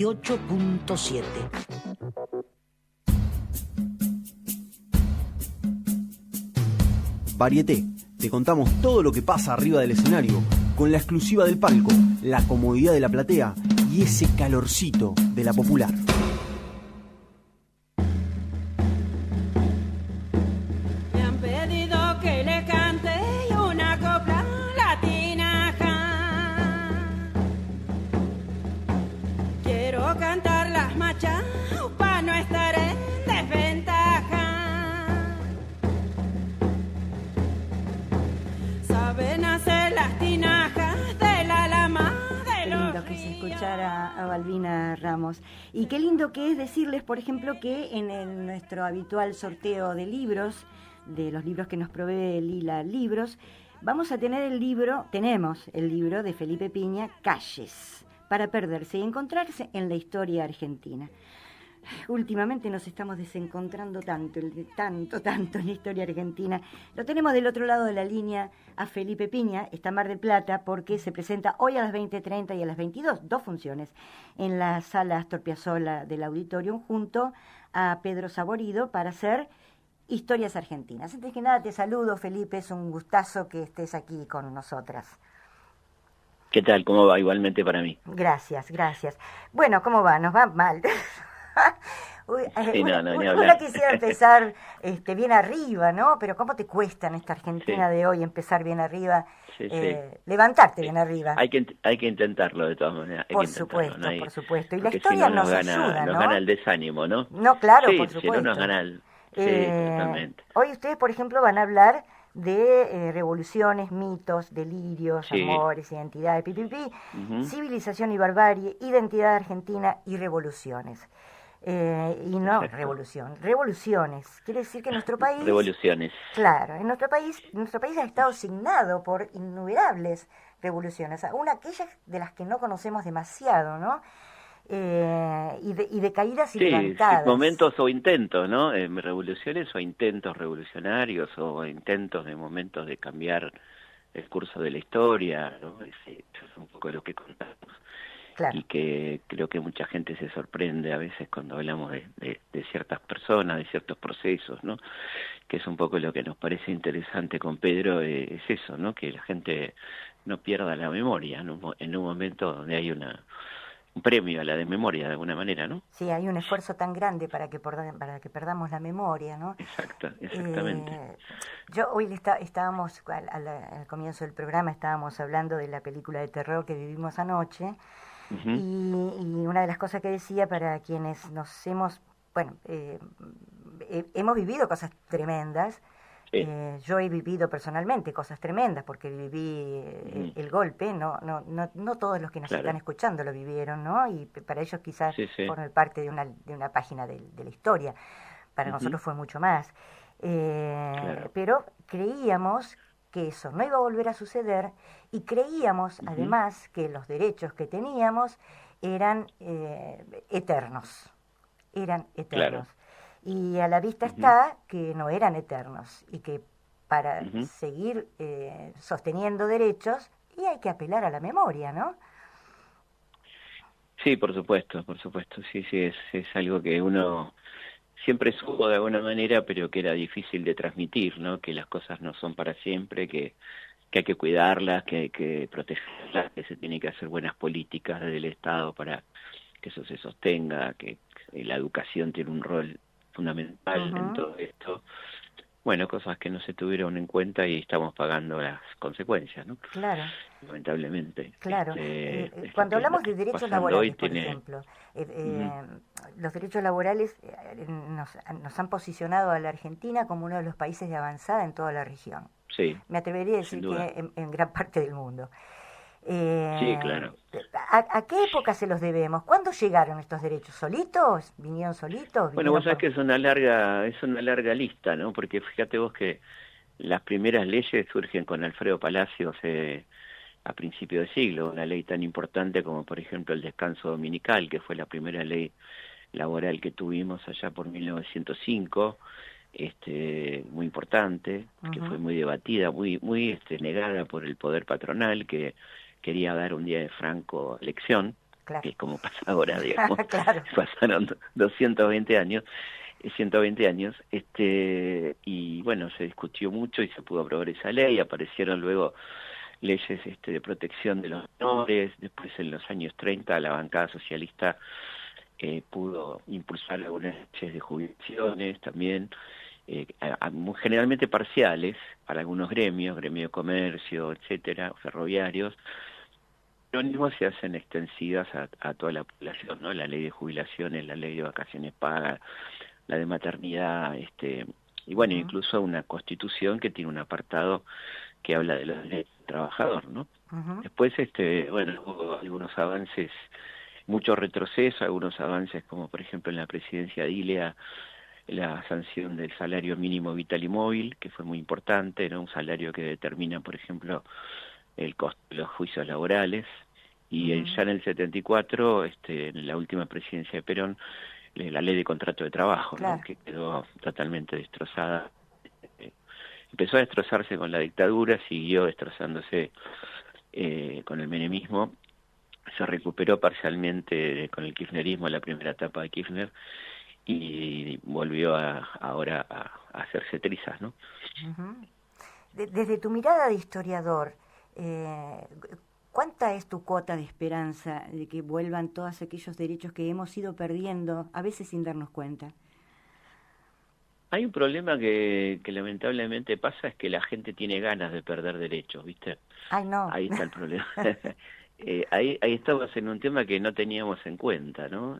8.7. Varieté, te contamos todo lo que pasa arriba del escenario, con la exclusiva del palco, la comodidad de la platea y ese calorcito de la popular. Me han pedido que le cante una copla latina. Quiero cantar las machas para no estar en desventaja. Saben hacer las tinajas de la lama de Qué los lindo que es ríos. escuchar a Balbina Ramos. Y qué lindo que es decirles, por ejemplo, que en nuestro habitual sorteo de libros, de los libros que nos provee Lila Libros, vamos a tener tenemos el libro de Felipe Piña, Calles, para perderse y encontrarse en la historia argentina. Últimamente nos estamos desencontrando tanto en la historia argentina. Lo tenemos del otro lado de la línea a Felipe Piña, está en Mar del Plata, porque se presenta hoy a las 20:30 y a las 22, dos funciones, en la sala Astor Piazzolla del Auditorium, junto a Pedro Saborido, para hacer historias argentinas. Antes que nada te saludo, Felipe, es un gustazo que estés aquí con nosotras. ¿Qué tal? ¿Cómo va? Igualmente para mí. Gracias. Bueno, ¿cómo va? Nos va mal. Uy, Sí, ni uno hablar. quisiera empezar bien arriba, ¿no? Pero ¿cómo te cuesta en esta Argentina Sí. de hoy empezar bien arriba? Sí. Levantarte bien arriba. Hay que intentarlo de todas maneras. Hay Por que intentarlo, supuesto, no hay- por supuesto. Y la porque historia si no nos ayuda, nos ¿no? gana el desánimo, ¿no? No, claro, Sí, por si supuesto. no nos gana el... Sí, totalmente. Hoy ustedes, por ejemplo, van a hablar de revoluciones, mitos, delirios, Sí. amores, identidades, pipipi, Ujú. civilización y barbarie, identidad argentina y revoluciones. Y no Exacto. revoluciones. Quiere decir que nuestro país, Revoluciones. claro, nuestro país ha estado signado por innumerables revoluciones, aún aquellas de las que no conocemos demasiado, ¿no? Y de caídas y Sí, levantadas. momentos o intentos, ¿no? Revoluciones o intentos revolucionarios o intentos de momentos de cambiar el curso de la historia, ¿no? Eso es un poco lo que contamos. Claro. Y que creo que mucha gente se sorprende a veces cuando hablamos de ciertas personas, de ciertos procesos, ¿no? Que es un poco lo que nos parece interesante con Pedro, es eso, ¿no? Que la gente no pierda la memoria, ¿no? En un momento donde hay un premio a la memoria de alguna manera, ¿no? Sí, hay un esfuerzo tan grande para que perdamos la memoria, ¿no? Exactamente. Yo hoy estábamos, al comienzo del programa, estábamos hablando de la película de terror que vivimos anoche, Ujú. y una de las cosas que decía para quienes nos hemos, hemos vivido cosas tremendas. Sí. Yo he vivido personalmente cosas tremendas porque viví el golpe, no todos los que nos Claro. están escuchando lo vivieron, ¿no? Y para ellos quizás Sí. forman parte de una página de la historia. Para Ujú. nosotros fue mucho más. Claro. Pero creíamos que eso no iba a volver a suceder y creíamos Ujú. además que los derechos que teníamos eran eternos. Claro. Y a la vista Ujú. está que no eran eternos y que para Ujú. seguir sosteniendo derechos y hay que apelar a la memoria, ¿no? Sí, por supuesto, sí, es algo que uno siempre supo de alguna manera, pero que era difícil de transmitir, ¿no? Que las cosas no son para siempre, que hay que cuidarlas, que hay que protegerlas, que se tienen que hacer buenas políticas desde el Estado para que eso se sostenga, que la educación tiene un rol fundamental en todo esto. Bueno, cosas que no se tuvieron en cuenta y estamos pagando las consecuencias, ¿no? Claro. Lamentablemente. Claro. Es Cuando lo hablamos que de está derechos pasando hoy laborales, por tiene... ejemplo, Ujú. los derechos laborales nos han posicionado a la Argentina como uno de los países de avanzada en toda la región. Sí, Me atrevería a sin decir duda. que en gran parte del mundo. Sí, claro. ¿A qué época se los debemos? ¿Cuándo llegaron estos derechos? ¿Solitos? ¿Vinieron solitos? Bueno, vos ¿Vinieron sabés que es una larga lista, ¿no? Porque fíjate vos que las primeras leyes surgen con Alfredo Palacios a principios de siglo, una ley tan importante como por ejemplo el descanso dominical, que fue la primera ley laboral que tuvimos allá por 1905, muy importante, que fue muy debatida, muy negada por el poder patronal, que quería dar un día de franco elección. claro. que es como pasa ahora, digamos. Claro. Pasaron 220 años, 120 años, y bueno, se discutió mucho y se pudo aprobar esa ley. Aparecieron luego leyes de protección de los menores. Después, en los años 30, la bancada socialista pudo impulsar algunas leyes de jubilaciones también, generalmente parciales para algunos gremios, gremio de comercio, etcétera, ferroviarios. Lo mismo se hacen extensivas a toda la población, ¿no? La ley de jubilaciones, la ley de vacaciones pagas, la de maternidad, y bueno, incluso una constitución que tiene un apartado que habla de los derechos del trabajador, ¿no? Después, bueno, hubo algunos avances, mucho retroceso, algunos avances como por ejemplo en la presidencia de Ilea, la sanción del salario mínimo vital y móvil, que fue muy importante, ¿no? Un salario que determina, por ejemplo, el costo de los juicios laborales. Y ya en el 74, en la última presidencia de Perón, la ley de contrato de trabajo, claro, ¿no? Que quedó totalmente destrozada. Empezó a destrozarse con la dictadura, siguió destrozándose con el menemismo. Se recuperó parcialmente con el kirchnerismo, la primera etapa de Kirchner, y volvió ahora a hacerse trizas, ¿no? Desde tu mirada de historiador, ¿cuánta es tu cuota de esperanza de que vuelvan todos aquellos derechos que hemos ido perdiendo, a veces sin darnos cuenta? Hay un problema que lamentablemente pasa, es que la gente tiene ganas de perder derechos, ¿viste? Ay, no. Ahí está el problema. Ahí estamos en un tema que no teníamos en cuenta, ¿no?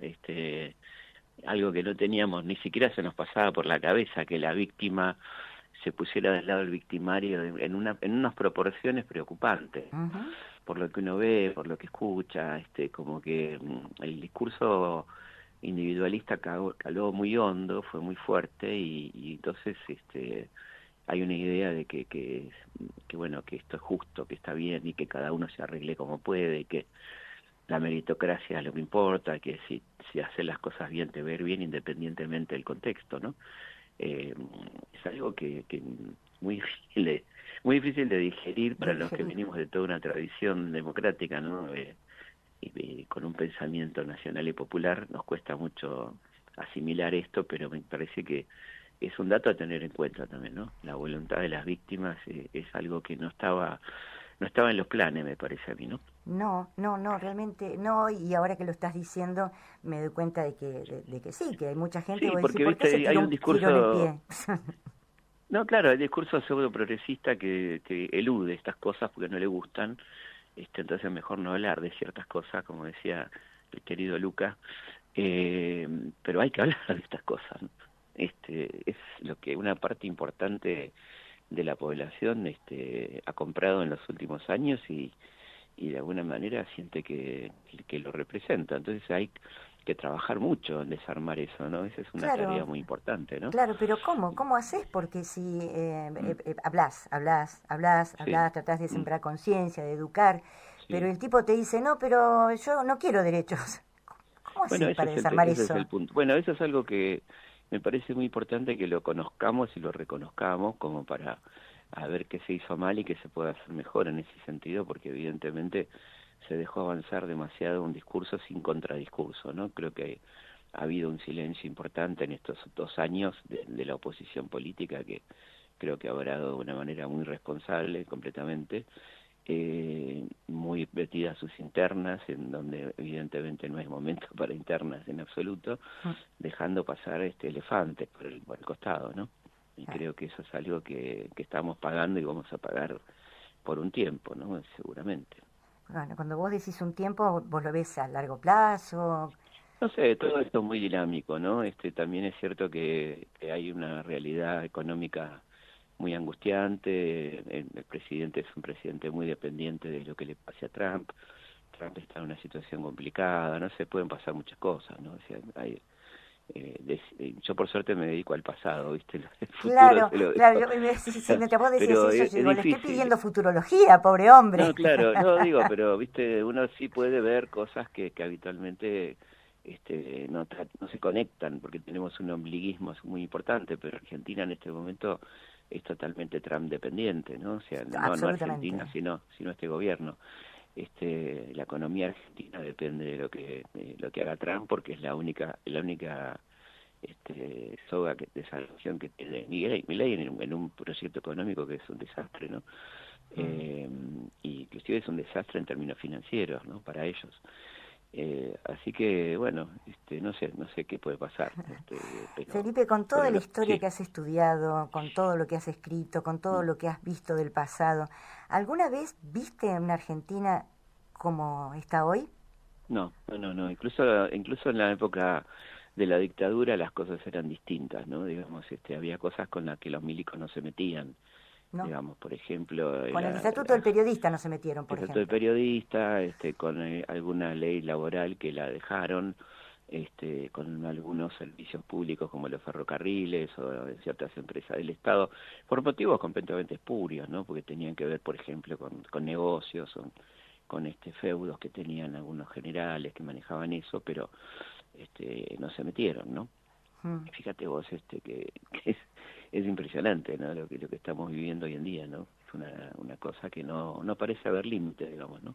Algo que no teníamos, ni siquiera se nos pasaba por la cabeza, que la víctima se pusiera del lado del victimario en unas proporciones preocupantes. Por lo que uno ve, por lo que escucha, como que el discurso individualista caló muy hondo, fue muy fuerte, y entonces hay una idea de que bueno, que esto es justo, que está bien, y que cada uno se arregle como puede, y que la meritocracia es lo que importa, que si haces las cosas bien te va a ir bien independientemente del contexto, ¿no? Es algo que muy difícil de digerir para los que venimos de toda una tradición democrática, ¿no? Y con un pensamiento nacional y popular nos cuesta mucho asimilar esto, pero me parece que es un dato a tener en cuenta también, ¿no? La voluntad de las víctimas es algo que no estaba en los planes, me parece a mí, ¿no? No, realmente no, y ahora que lo estás diciendo me doy cuenta de que sí, que hay mucha gente sí, que porque ¿por qué se hay un tiró discurso en el pie? No, claro, el discurso pseudo progresista que elude estas cosas porque no le gustan, entonces es mejor no hablar de ciertas cosas, como decía el querido Luca, pero hay que hablar de estas cosas, ¿no? Es lo que una parte importante de la población ha comprado en los últimos años, y de alguna manera siente que lo representa. Entonces hay que trabajar mucho en desarmar eso, ¿no? Esa es una tarea muy importante, ¿no? Claro, pero ¿cómo haces? Porque si hablas, Sí. tratás de sembrar conciencia, de educar, Sí. pero el tipo te dice, no, pero yo no quiero derechos. ¿Cómo haces para desarmar ese eso? es el punto. Bueno, eso es algo que me parece muy importante que lo conozcamos y lo reconozcamos, como para ver qué se hizo mal y qué se puede hacer mejor en ese sentido, porque evidentemente se dejó avanzar demasiado un discurso sin contradiscurso, ¿no? Creo que ha habido un silencio importante en estos 2 años de la oposición política, que creo que ha obrado de una manera muy responsable completamente, muy metida a sus internas, en donde evidentemente no es momento para internas en absoluto, dejando pasar elefantes por el costado, ¿no? Y creo que eso es algo que estamos pagando y vamos a pagar por un tiempo, ¿no? Seguramente. Bueno, cuando vos decís un tiempo, vos lo ves a largo plazo. No sé, todo esto es muy dinámico, ¿no? También es cierto que hay una realidad económica muy angustiante. El presidente es un presidente muy dependiente de lo que le pase a Trump. Trump está en una situación complicada, no sé, pueden pasar muchas cosas, ¿no? O sea, yo por suerte me dedico al pasado, ¿viste? El Claro, futuro si me te puedo decir pero eso, es yo digo, le estoy difícil. pidiendo futurología, pobre hombre. No, claro, no digo, pero viste, uno sí puede ver cosas que habitualmente no se conectan, porque tenemos un ombliguismo muy importante, pero Argentina en este momento es totalmente Trump dependiente, ¿no? O sea, no Argentina, sino este gobierno. la economía argentina depende de lo que haga Trump, porque es la única soga de salvación que tiene Milei en un proyecto económico que es un desastre, ¿no? Y inclusive es un desastre en términos financieros, ¿no? Para ellos. Así que, bueno, no sé qué puede pasar. Pero, Felipe, con toda la historia sí. que has estudiado, con todo lo que has escrito, con todo lo que has visto del pasado, ¿alguna vez viste una Argentina como está hoy? No. Incluso en la época de la dictadura las cosas eran distintas, ¿no? Digamos, había cosas con las que los milicos no se metían. ¿No? Digamos, por ejemplo, Con el Estatuto del Periodista no se metieron, por Estatuto del ejemplo. Periodista, con alguna ley laboral que la dejaron, con algunos servicios públicos como los ferrocarriles o ciertas empresas del Estado, por motivos completamente espurios, ¿no? Porque tenían que ver, por ejemplo, con negocios, con feudos que tenían algunos generales que manejaban eso, pero no se metieron, ¿no? Fíjate vos que es impresionante, ¿no? Lo que estamos viviendo hoy en día, ¿no? Es una cosa que no parece haber límite, digamos, ¿no?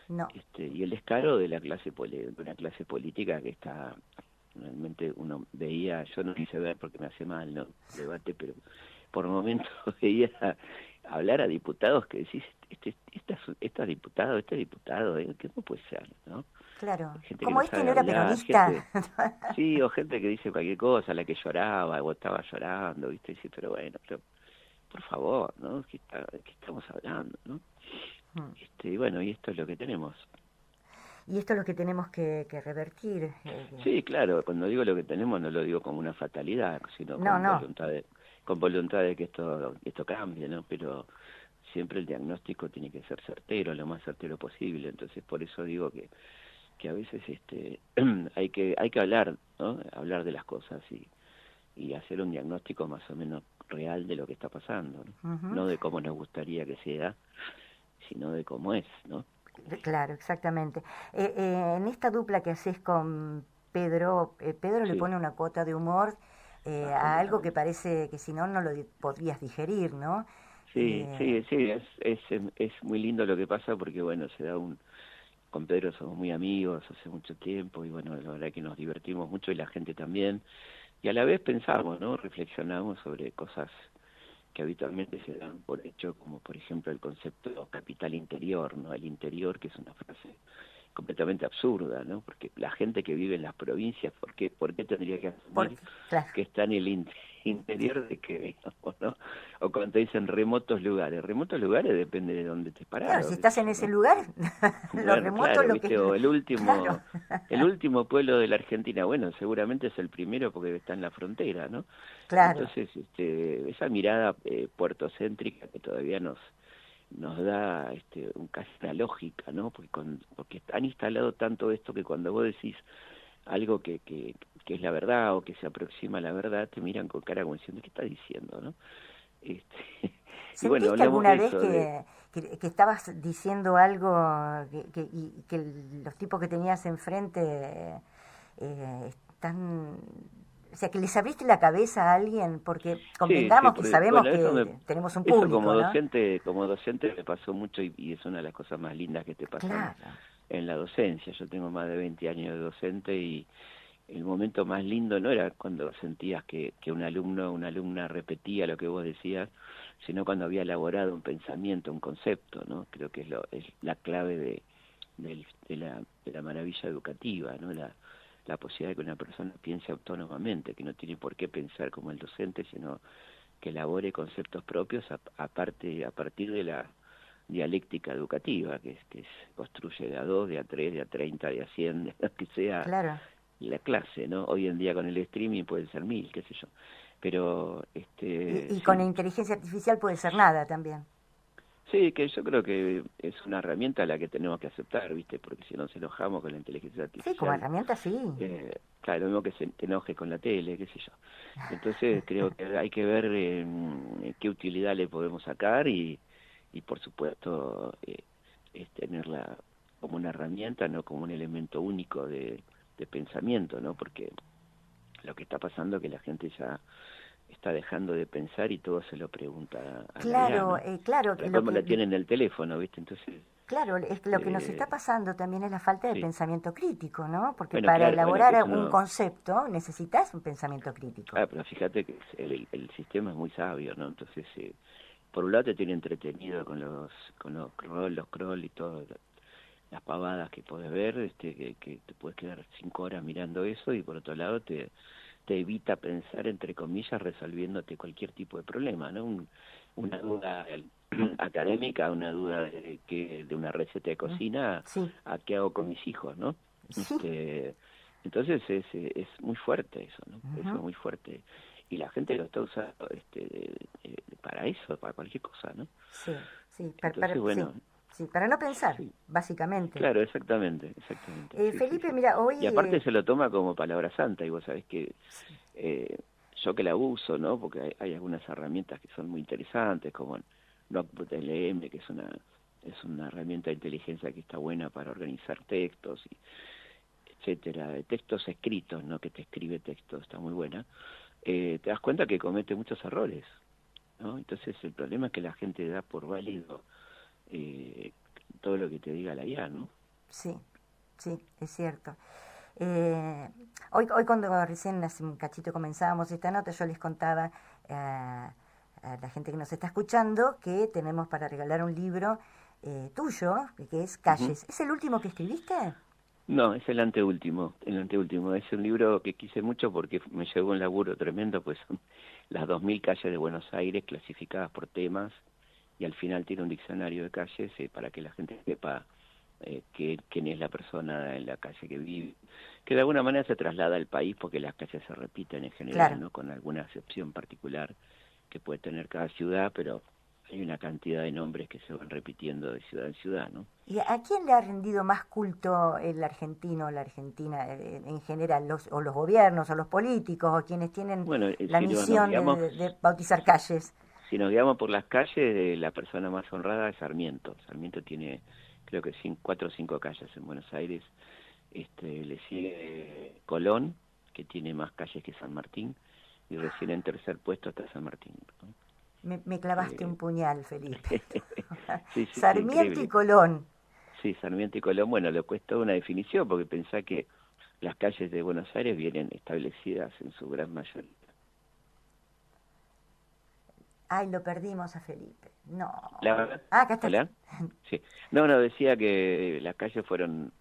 No. Y el descaro de una clase política que está realmente, uno veía, yo no quise ver porque me hace mal, ¿no? El debate, pero por momentos veía hablar a diputados que decís, este diputado, ¿cómo puede ser, no? Claro. Gente Como que no no era sabe hablar, peronista. sí, o gente que dice cualquier cosa, la que lloraba, o estaba llorando, ¿viste? Y dice, pero bueno, por favor, ¿no? ¿Qué estamos hablando, no? Y bueno, y esto es lo que tenemos. Y esto es lo que tenemos que revertir. Sí, claro, cuando digo lo que tenemos no lo digo como una fatalidad, sino con voluntad de que esto cambie, ¿no? Pero siempre el diagnóstico tiene que ser certero, lo más certero posible. Entonces, por eso digo que a veces hay que hablar, ¿no? Hablar de las cosas y hacer un diagnóstico más o menos real de lo que está pasando, ¿no? No de cómo nos gustaría que sea, sino de cómo es, ¿no? Claro, exactamente. En esta dupla que haces con Pedro, Pedro le Sí. pone una cuota de humor a algo que parece que si no, no lo podrías digerir, ¿no? Sí, es muy lindo lo que pasa porque, bueno, con Pedro somos muy amigos hace mucho tiempo y, bueno, la verdad que nos divertimos mucho y la gente también. Y a la vez pensamos, ¿no? Reflexionamos sobre cosas que habitualmente se dan por hecho, como por ejemplo el concepto capital interior, ¿no? El interior, que es una frase completamente absurda, ¿no? Porque la gente que vive en las provincias, ¿por qué tendría que asumir claro. que está en el interior de qué, digamos, ¿no? O cuando dicen remotos lugares depende de dónde estés parado. Claro, si estás en ese lugar, lo remoto claro, lo ¿viste? que... O el último, Claro. el último pueblo de la Argentina, bueno, seguramente es el primero porque está en la frontera, ¿no? Claro. Entonces, esa mirada puertocéntrica que todavía nos da casi una lógica, ¿no? Porque han instalado tanto esto que cuando vos decís algo que es la verdad o que se aproxima a la verdad, te miran con cara como diciendo, ¿qué está diciendo, no? Y bueno, ¿Sentiste alguna vez de que estabas diciendo algo y que los tipos que tenías enfrente están... O sea, que les abriste la cabeza a alguien, porque convengamos que sabemos que tenemos un público, como docente me pasó mucho y es una de las cosas más lindas que te pasan claro. En la docencia. Yo tengo más de 20 años de docente y el momento más lindo no era cuando sentías que un alumno o una alumna repetía lo que vos decías, sino cuando había elaborado un pensamiento, un concepto, ¿no? Creo que es la clave de la maravilla educativa, ¿no? La posibilidad de que una persona piense autónomamente, que no tiene por qué pensar como el docente, sino que elabore conceptos propios a partir de la dialéctica educativa, que construye de a 2, de a 3, de a 30, de a 100, de lo que sea claro. La clase, ¿no? Hoy en día con el streaming pueden ser 1000, qué sé yo. Pero y sí. con la inteligencia artificial puede ser nada también. Sí, que yo creo que es una herramienta a la que tenemos que aceptar, ¿viste? Porque si nos enojamos con la inteligencia artificial... Sí, como herramienta sí. Claro, lo mismo que te enojes con la tele, qué sé yo. Entonces creo que hay que ver qué utilidad le podemos sacar y por supuesto es tenerla como una herramienta, no como un elemento único de pensamiento, ¿no? Porque lo que está pasando es que la gente ya está dejando de pensar y todo se lo pregunta a claro, la IA, ¿no? claro. ¿Cómo la tienen en el teléfono, viste? Entonces Claro, es que lo que nos está pasando también es la falta de sí. pensamiento crítico, ¿no? Porque Bueno, para claro, elaborar bueno, que un uno... concepto necesitas un pensamiento crítico. pero fíjate que el sistema es muy sabio, ¿no? Entonces, por un lado te tiene entretenido los crawl y todo, las pavadas que podés ver, que te puedes quedar 5 horas mirando eso, y por otro lado te evita pensar, entre comillas, resolviéndote cualquier tipo de problema, ¿no? Una duda académica, una duda de una receta de cocina, Sí, a qué hago con mis hijos, ¿no? sí. Entonces es muy fuerte eso, ¿no? Eso Ujú. es muy fuerte. Y la gente lo está usando para eso, para cualquier cosa, ¿no? Sí, sí, Entonces, sí, bueno, sí, para no pensar, sí, básicamente. claro, exactamente, sí, sí, Felipe, sí. mira, hoy... Y aparte se lo toma como palabra santa, y vos sabés que yo que la uso, ¿no? Porque hay algunas herramientas que son muy interesantes, como Notebook LM, que es una herramienta de inteligencia que está buena para organizar textos, y etcétera, textos escritos, ¿no? Que te escribe textos, está muy buena. Te das cuenta que comete muchos errores, ¿no? Entonces el problema es que la gente da por válido todo lo que te diga la IA, ¿no? Sí, sí, es cierto. Hoy cuando recién hace un cachito comenzábamos esta nota, yo les contaba a la gente que nos está escuchando que tenemos para regalar un libro tuyo, que es Ujú. Calles. ¿Es el último que escribiste? No, es el anteúltimo. Es un libro que quise mucho porque me llevó un laburo tremendo, pues son las 2000 calles de Buenos Aires clasificadas por temas, y al final tiene un diccionario de calles para que la gente sepa quién es la persona en la calle que vive, que de alguna manera se traslada al país, porque las calles se repiten en Claro. general, ¿no? Con alguna excepción particular que puede tener cada ciudad, pero hay una cantidad de nombres que se van repitiendo de ciudad en ciudad, ¿no? ¿Y a quién le ha rendido más culto el argentino o la argentina en general? O los gobiernos, o los políticos, o quienes tienen Bueno, la si nos misión guiamos de bautizar calles? Si nos guiamos por las calles, la persona más honrada es Sarmiento. Sarmiento tiene, creo que 4 o 5 calles en Buenos Aires. Le sigue Colón, que tiene más calles que San Martín, y recién en tercer puesto está San Martín, ¿no? Me clavaste un puñal, Felipe. Sí, sí, sí, Sarmiento y increíble. Colón. Sí, Sarmiento y Colón, bueno, le cuesta una definición, porque pensá que las calles de Buenos Aires vienen establecidas en su gran mayoría. Ay, lo perdimos a Felipe. No. ¿La verdad? Acá está. ¿Hola? Sí. No, decía que las calles fueron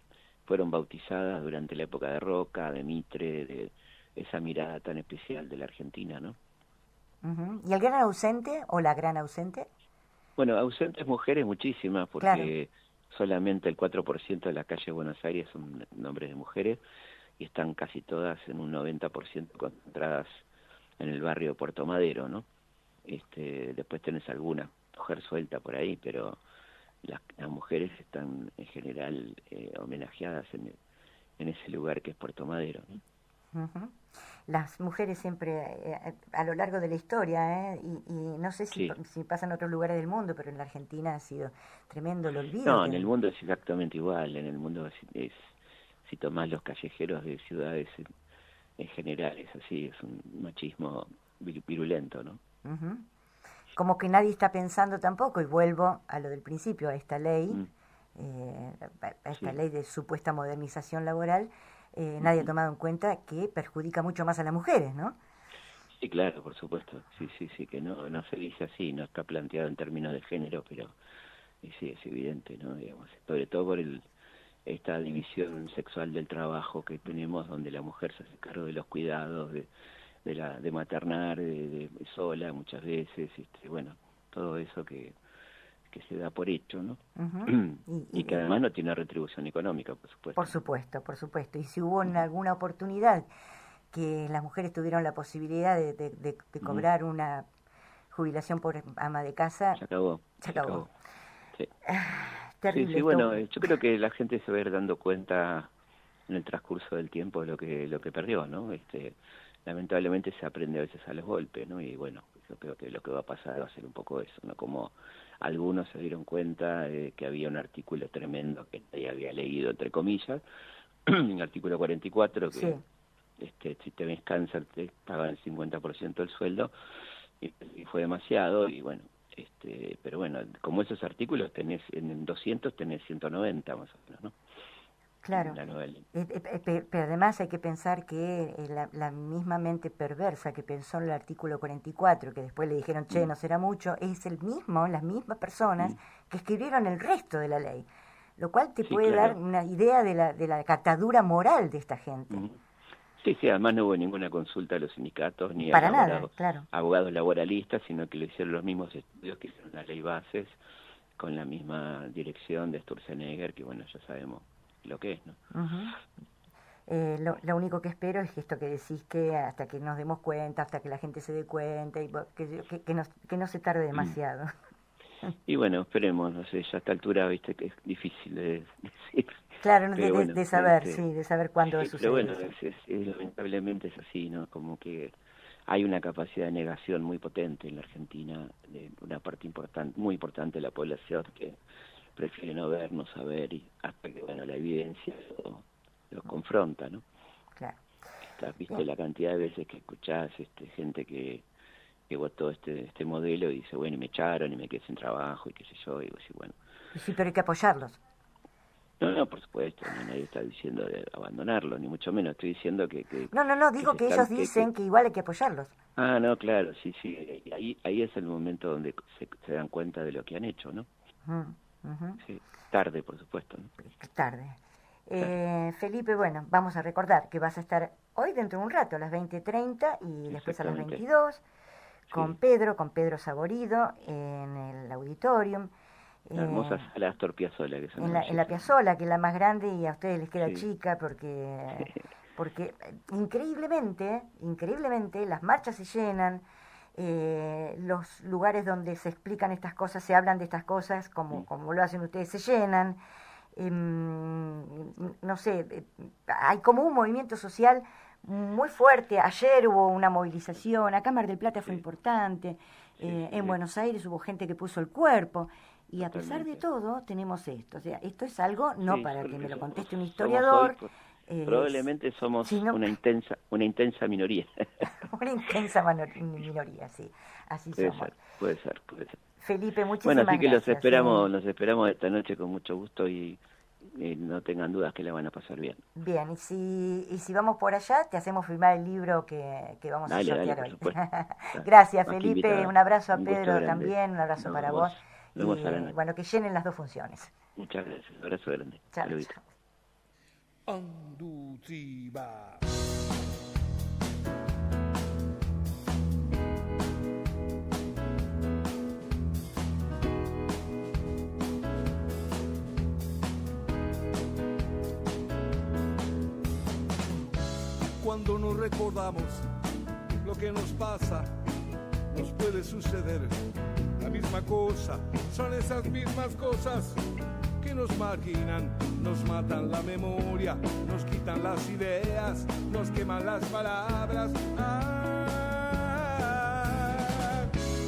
bautizadas durante la época de Roca, de Mitre, de esa mirada tan especial de la Argentina, ¿no? Ujú. ¿Y el gran ausente o la gran ausente? Bueno, ausentes mujeres muchísimas, Claro. porque solamente el 4% de la calle de Buenos Aires son nombres de mujeres, y están casi todas en un 90% concentradas en el barrio de Puerto Madero, ¿no? Después tenés alguna mujer suelta por ahí, pero las mujeres están en general homenajeadas en ese lugar que es Puerto Madero, ¿no? Ujú. Las mujeres siempre, a lo largo de la historia, y no sé Sí. si pasa en otros lugares del mundo, pero en la Argentina ha sido tremendo el olvido. No, en el mundo es exactamente igual. En el mundo si tomás los callejeros de ciudades en general, es así, es un machismo virulento, ¿no? Ujú. Como que nadie está pensando tampoco, y vuelvo a lo del principio, a esta ley, a esta Sí. ley de supuesta modernización laboral, nadie ha tomado en cuenta que perjudica mucho más a las mujeres, ¿no? Sí, claro, por supuesto. Sí, que no se dice así, no está planteado en términos de género, pero sí, es evidente, ¿no? Digamos, sobre todo por esta división sexual del trabajo que tenemos, donde la mujer se hace cargo de los cuidados, de maternar, de sola muchas veces, bueno, todo eso que se da por hecho, ¿no? Ujú. Y que además no tiene retribución económica, por supuesto. Por supuesto. Y si hubo en alguna oportunidad que las mujeres tuvieron la posibilidad de cobrar una jubilación por ama de casa, Se acabó. se acabó. Sí. Terrible. Sí, bueno, yo creo que la gente se va a ir dando cuenta en el transcurso del tiempo de lo que perdió, ¿no? Lamentablemente se aprende a veces a los golpes, ¿no? Y bueno, yo creo que lo que va a pasar va a ser un poco eso, ¿no? Como algunos se dieron cuenta que había un artículo tremendo que nadie había leído, entre comillas, el artículo 44, que Sí. si te ves cáncer te pagan el 50% del sueldo, y fue demasiado, y bueno, Pero bueno, como esos artículos tenés, en 200 tenés 190 más o menos, ¿no? Claro, pero además hay que pensar que la misma mente perversa que pensó en el artículo 44, que después le dijeron, che, no será mucho, es las mismas personas que escribieron el resto de la ley, lo cual te puede dar una idea de la catadura moral de esta gente. Sí, además no hubo ninguna consulta a los sindicatos ni para a nada, claro. abogados laboralistas, sino que lo hicieron los mismos estudios que hicieron la ley bases con la misma dirección de Sturzenegger, que bueno, ya sabemos lo que es, ¿no? Lo único que espero es que esto que decís, que hasta que nos demos cuenta, hasta que la gente se dé cuenta, y que no se tarde demasiado. Y bueno, esperemos, no sé, ya a esta altura, viste, que es difícil de decir. Claro, de saber, de saber cuándo va a suceder. Pero bueno, lamentablemente es así, ¿no? Como que hay una capacidad de negación muy potente en la Argentina, de una parte muy importante de la población que prefiere no ver, no saber, y hasta que, bueno, la evidencia lo confronta, ¿no? Claro. Viste la cantidad de veces que escuchás gente que votó este modelo y dice, bueno, y me echaron y me quedé sin trabajo y qué sé yo, y digo, sí, bueno. Sí, pero hay que apoyarlos. No, por supuesto, nadie está diciendo de abandonarlo, ni mucho menos, estoy diciendo que No, digo que ellos dicen que igual hay que apoyarlos. Ah, no, claro, sí, ahí es el momento donde se dan cuenta de lo que han hecho, ¿no? Sí, tarde, por supuesto, ¿no? Tarde. Felipe, bueno, vamos a recordar que vas a estar hoy dentro de un rato, a las 20:30 y después a las 22, con Pedro Saborido, en el auditorium. La hermosa sala Astor Piazzolla. Que en la Piazzolla, que es la más grande y a ustedes les queda chica porque increíblemente las marchas se llenan, los lugares donde se explican estas cosas, se hablan de estas cosas como lo hacen ustedes, se llenan. No sé, hay como un movimiento social muy fuerte. Ayer hubo una movilización, acá en Mar del Plata fue importante, en Buenos Aires hubo gente que puso el cuerpo. Y a pesar de todo, tenemos esto. O sea, esto es algo, no para que me lo conteste un historiador. Probablemente somos una intensa minoría. Una intensa minoría, sí. Así somos. Puede ser. Felipe, muchísimas gracias. Bueno, así que los esperamos esta noche con mucho gusto y no tengan dudas que la van a pasar bien. Bien, y si vamos por allá, te hacemos firmar el libro que vamos a sortear hoy. Gracias, Felipe. Un abrazo a Pedro también, un abrazo para vos. Y bueno, que llenen las dos funciones. Muchas gracias, un abrazo grande. Chao. Cuando nos recordamos lo que nos pasa, nos puede suceder la misma cosa, son esas mismas cosas que nos marginan, nos matan la memoria, nos quitan las ideas, nos queman las palabras.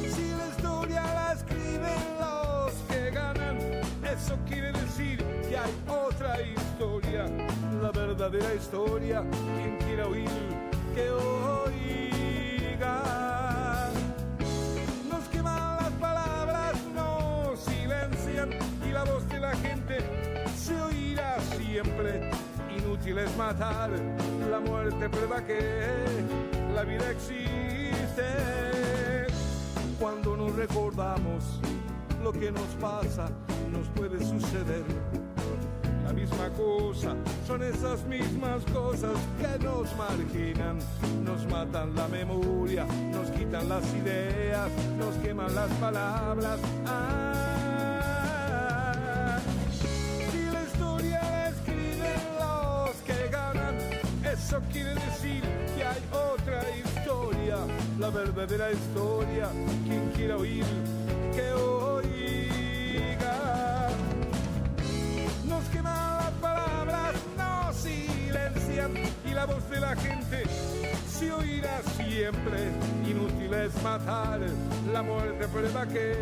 Si la historia la escriben los que ganan, eso quiere decir que hay otra historia, la verdadera historia. Quien quiera oír, que oiga. Y la voz de la gente se oirá siempre. Inútil es matar, la muerte prueba que la vida existe. Cuando nos recordamos lo que nos pasa, nos puede suceder la misma cosa, son esas mismas cosas que nos marginan, nos matan la memoria, nos quitan las ideas, nos queman las palabras. Eso quiere decir que hay otra historia, la verdadera historia. Quien quiera oír, que oiga. Nos queman las palabras, nos silencian y la voz de la gente se oirá siempre. Inútil es matar, la muerte prueba que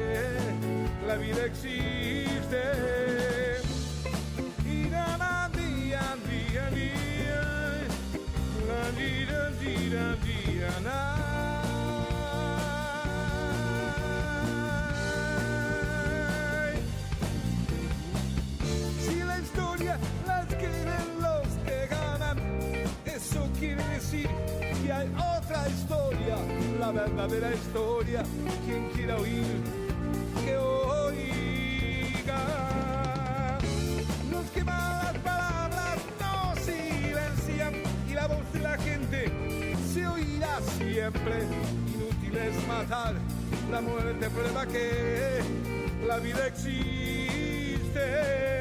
la vida existe. Y nada, día. decir que hay otra historia, la verdadera historia. Quien quiera oír, que oiga. Los que malas palabras no silencian y la voz de la gente se oirá siempre. Inútil es matar, la muerte prueba que la vida existe.